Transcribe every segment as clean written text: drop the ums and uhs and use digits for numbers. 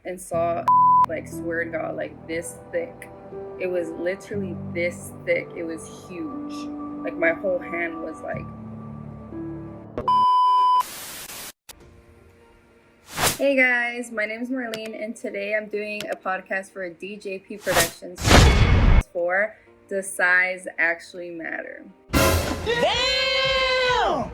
and saw like, swear to God, like this thick. It was literally this thick. It was huge. Like my whole hand was like. Hey guys, my name is Marlene, and today I'm doing a podcast for DJP Productions for Does Size Actually Matter? Damn!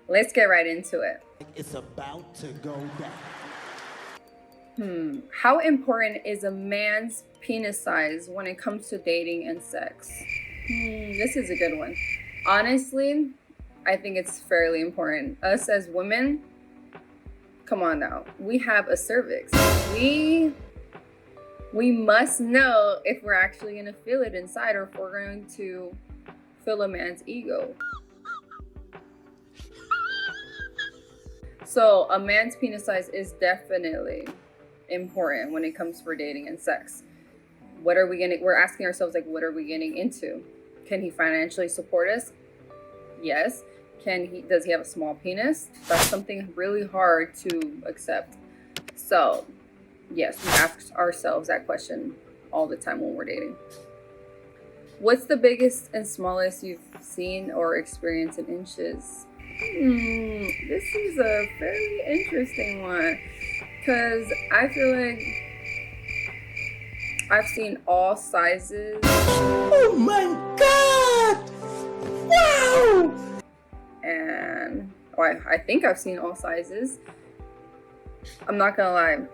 Let's get right into it. It's about to go down. How important is a man's penis size when it comes to dating and sex? This is a good one. Honestly, I think it's fairly important. Us as women, come on now. We have a cervix. We must know if we're actually going to feel it inside or if we're going to fill a man's ego. So a man's penis size is definitely important when it comes for dating and sex. We're asking ourselves, like, what are we getting into? Can he financially support us? Yes. Does he have a small penis? That's something really hard to accept. So yes, we ask ourselves that question all the time when we're dating. What's the biggest and smallest you've seen or experienced in inches? This is a very interesting one, because I feel like I've seen all sizes. Oh my God! Wow! And I think I've seen all sizes. I'm not gonna lie.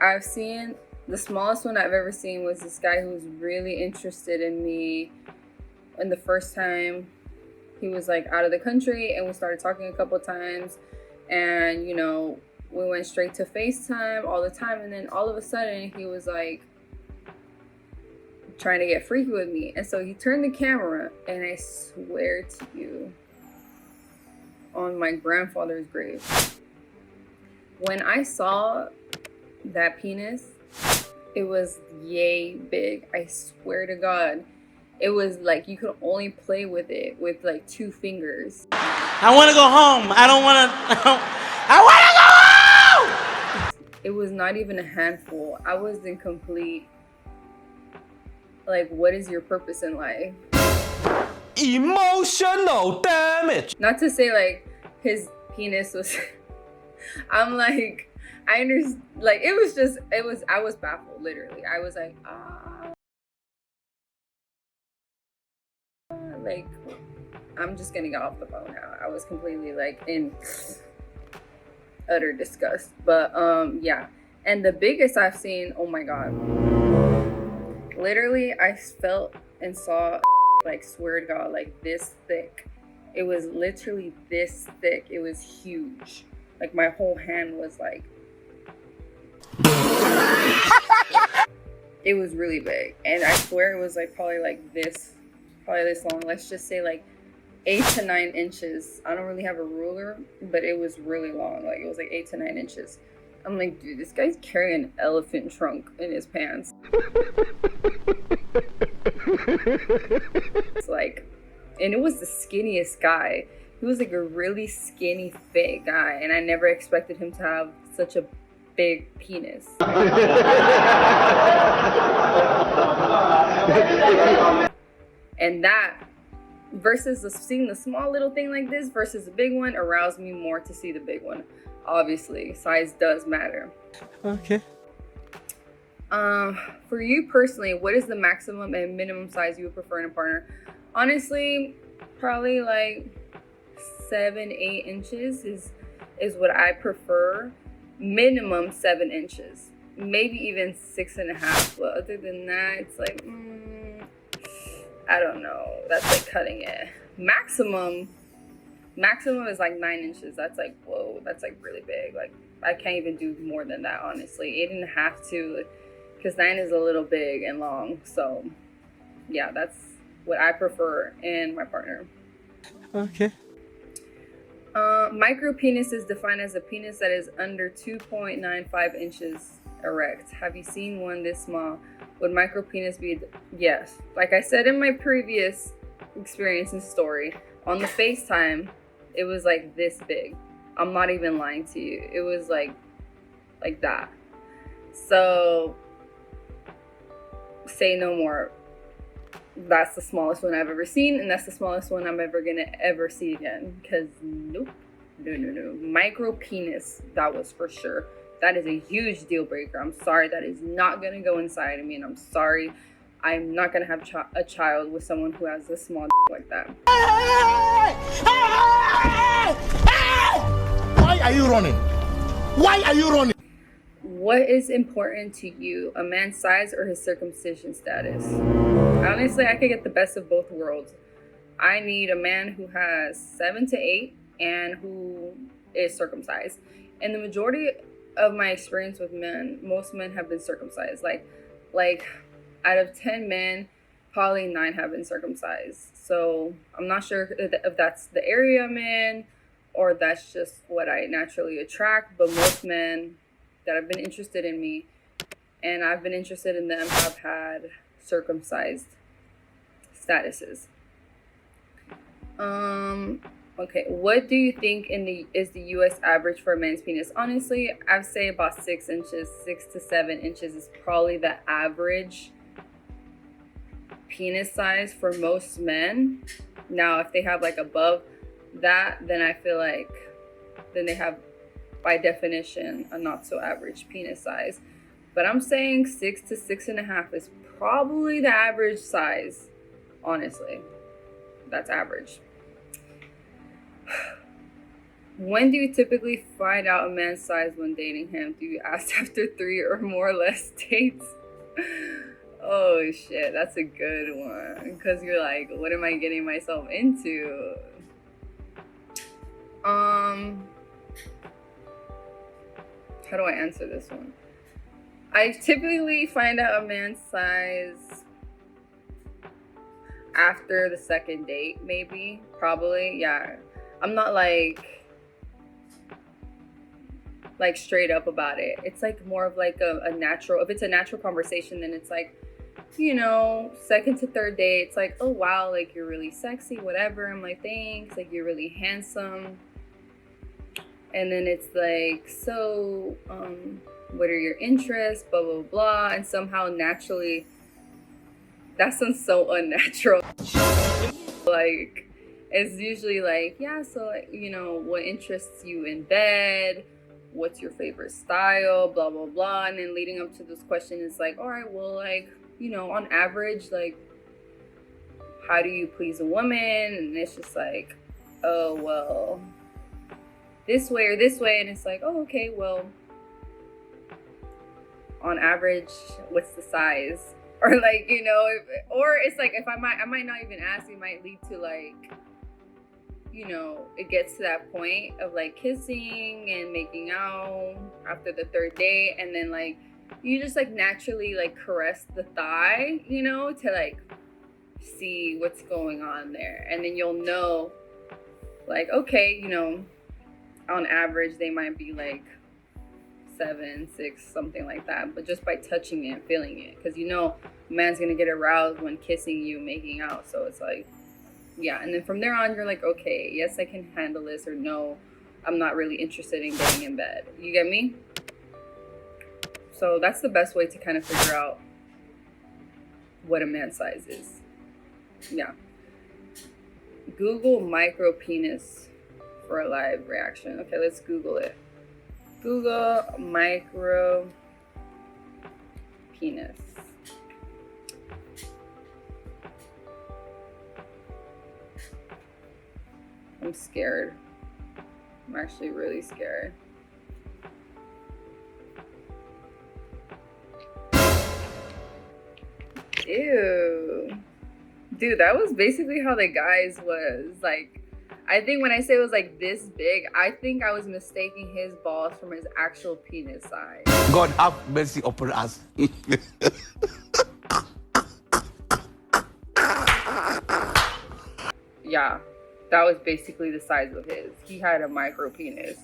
I've seen, the smallest one I've ever seen was this guy who was really interested in me. And the first time he was like out of the country, and we started talking a couple times, and we went straight to FaceTime all the time. And then all of a sudden he was like trying to get freaky with me. And so he turned the camera, and I swear to you, on my grandfather's grave, when I saw that penis, it was yay big. I swear to God. It was like you could only play with it with like 2 fingers. I want to go home. I want to go home! It was not even a handful. I was in complete, like, what is your purpose in life? Emotional damage. Not to say like his penis was I'm like, I understand, like, I was baffled, literally. I was like, like, I'm just gonna get off the phone now. I was completely like in utter disgust. But yeah. And the biggest I've seen, oh my God, literally I felt and saw, like, swear to God, like this thick. It was literally this thick. It was huge. Like my whole hand was like, it was really big. And I swear it was like probably this long. Let's just say like 8 to 9 inches. I don't really have a ruler, but it was really long. Like it was like 8 to 9 inches. I'm like, dude, this guy's carrying an elephant trunk in his pants. It's like, and it was the skinniest guy. He was like a really skinny, fit guy, and I never expected him to have such a big penis. And that, versus seeing the small little thing like this versus the big one, aroused me more to see the big one. Obviously, size does matter. Okay. For you personally, what is the maximum and minimum size you would prefer in a partner? Honestly, probably like 7-8 inches is what I prefer. Minimum 7 inches, maybe even 6.5. But other than that, it's like I don't know. That's like cutting it. Maximum is like 9 inches. That's like, whoa, that's like really big. Like I can't even do more than that, honestly. 8.5 too, because 9 is a little big and long. So yeah, that's what I prefer in my partner. Okay. Micro penis is defined as a penis that is under 2.95 inches erect. Have you seen one this small? Would micro penis be? Yes. Like I said in my previous experience and story, on the FaceTime, it was like this big. I'm not even lying to you. It was like that. So say no more. That's the smallest one I've ever seen, and that's the smallest one I'm ever gonna ever see again. Because nope, no. Micro penis, that was for sure. That is a huge deal breaker. I'm sorry, that is not gonna go inside of me, and I'm sorry, I'm not gonna have a child with someone who has a small like that. Why are you running? Why are you running? What is important to you, a man's size or his circumcision status? Honestly, I could get the best of both worlds. I need a man who has 7 to 8 and who is circumcised. And the majority of my experience with men, most men have been circumcised. Like out of 10 men, probably 9 have been circumcised. So I'm not sure if that's the area I'm in or that's just what I naturally attract. But most men that have been interested in me and I've been interested in them have had circumcised statuses. Okay, what do you think is the US average for a man's penis? Honestly, I'd say about 6 inches. 6 to 7 inches is probably the average penis size for most men. Now, if they have like above that, then I feel like then they have, by definition, a not so average penis size. But I'm saying 6 to 6.5 is probably the average size. Honestly, that's average. When do you typically find out a man's size when dating him? Do you ask after 3 or more or less dates? Oh shit, that's a good one. Because you're like, what am I getting myself into? How do I answer this one? I typically find out a man's size after the second date, maybe, probably, yeah. I'm not like straight up about it. It's like more of like a natural, if it's a natural conversation, then it's like, you know, second to third date, it's like, oh wow, like you're really sexy, whatever. I'm like, thanks, like you're really handsome. And then it's like, so what are your interests, blah blah blah, and somehow naturally, that sounds so unnatural. Like, it's usually like, yeah, so, you know, what interests you in bed? What's your favorite style? Blah, blah, blah. And then leading up to this question is like, all right, well, like, you know, on average, like, how do you please a woman? And it's just like, oh, well, this way or this way. And it's like, oh, okay, well, on average, what's the size? Or like, you know, or it's like, if I might not even ask, it might lead to like, you know, it gets to that point of like kissing and making out after the third date, and then like you just like naturally like caress the thigh, you know, to like see what's going on there, and then you'll know like, okay, you know, on average they might be like 7, 6, something like that, but just by touching it, feeling it, because you know, a man's gonna get aroused when kissing you, making out, so it's like, yeah. And then from there on, you're like, okay, yes, I can handle this, or no, I'm not really interested in getting in bed. You get me? So that's the best way to kind of figure out what a man's size is. Yeah. Google micro penis for a live reaction. Okay, let's Google it. Google micro penis. I'm scared. I'm actually really scared. Ew. Dude, that was basically how the guys was. Like, I think when I say it was like this big, I think I was mistaking his balls from his actual penis size. God have mercy upon us. Yeah, that was basically the size of his. He had a micro penis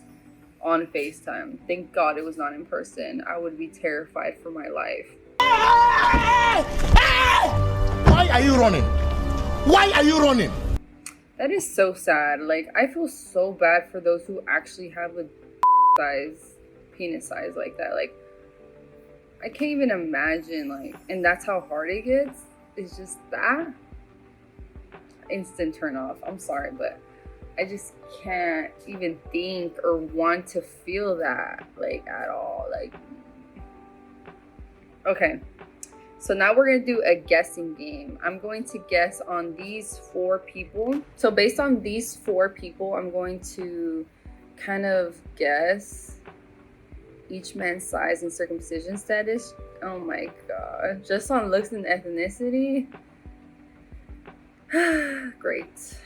on FaceTime. Thank God it was not in person. I would be terrified for my life. Why are you running? Why are you running? That is so sad. Like, I feel so bad for those who actually have a size, penis size like that. Like, I can't even imagine, like, and that's how hard it gets. It's just that instant turn off. I'm sorry, but I just can't even think or want to feel that, like, at all. Like, okay, so now we're gonna do a guessing game. I'm going to guess on these 4 people. So based on these 4 people, I'm going to kind of guess each man's size and circumcision status. Oh my god, just on looks and ethnicity. Great.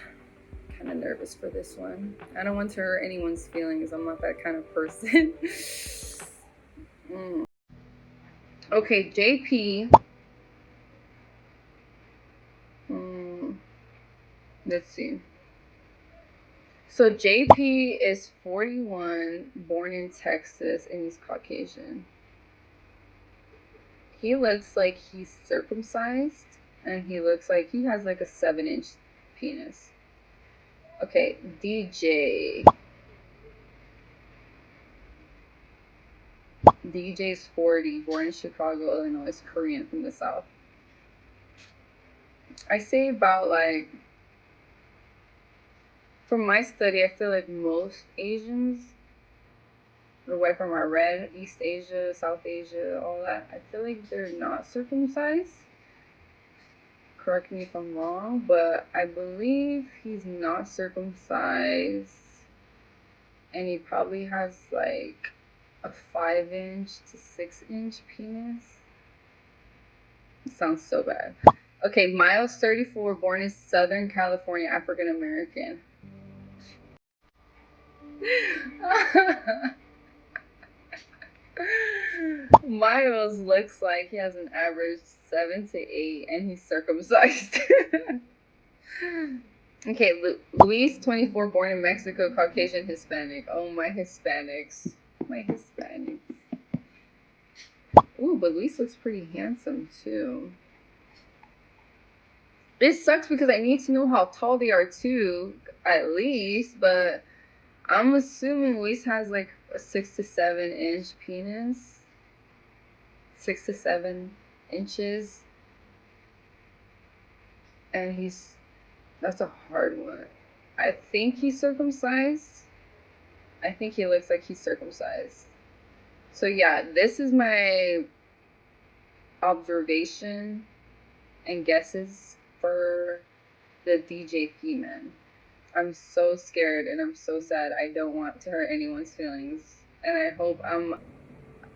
Kind of nervous for this one. I don't want to hurt anyone's feelings. I'm not that kind of person. Okay, JP. Let's see. So JP is 41, born in Texas, and he's Caucasian. He looks like he's circumcised, and he looks like he has like a 7-inch penis. Okay, DJ. DJ's 40, born in Chicago, Illinois, Korean from the South. I say about, like, from my study, I feel like most Asians, away from our red, East Asia, South Asia, all that, I feel like they're not circumcised. Correct me if I'm wrong, but I believe he's not circumcised, and he probably has like a 5-inch to 6-inch penis. It sounds so bad. Okay, Miles, 34, born in Southern California, African American. Miles looks like he has an average 7 to 8, and he's circumcised. Okay, Luis, 24, born in Mexico, Caucasian, Hispanic. Oh, my Hispanics. My Hispanics. Ooh, but Luis looks pretty handsome, too. It sucks because I need to know how tall they are, too, at least, but I'm assuming Luis has, like, a 6 to 7-inch penis. 6 to 7 inches. And that's a hard one. I think he's circumcised. I think he looks like he's circumcised. So yeah, this is my observation and guesses for the DJP man. I'm so scared and I'm so sad. I don't want to hurt anyone's feelings. And I hope I'm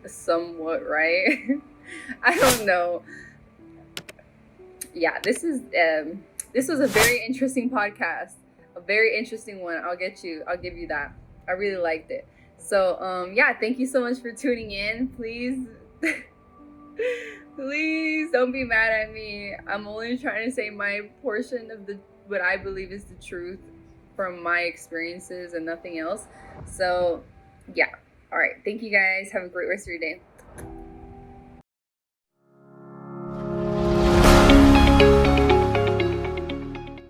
somewhat right. I don't know. Yeah, this was a very interesting podcast. A very interesting one. I'll give you that. I really liked it. So yeah, thank you so much for tuning in. Please please don't be mad at me. I'm only trying to say my portion of what I believe is the truth from my experiences and nothing else. So yeah. All right. Thank you guys. Have a great rest of your day.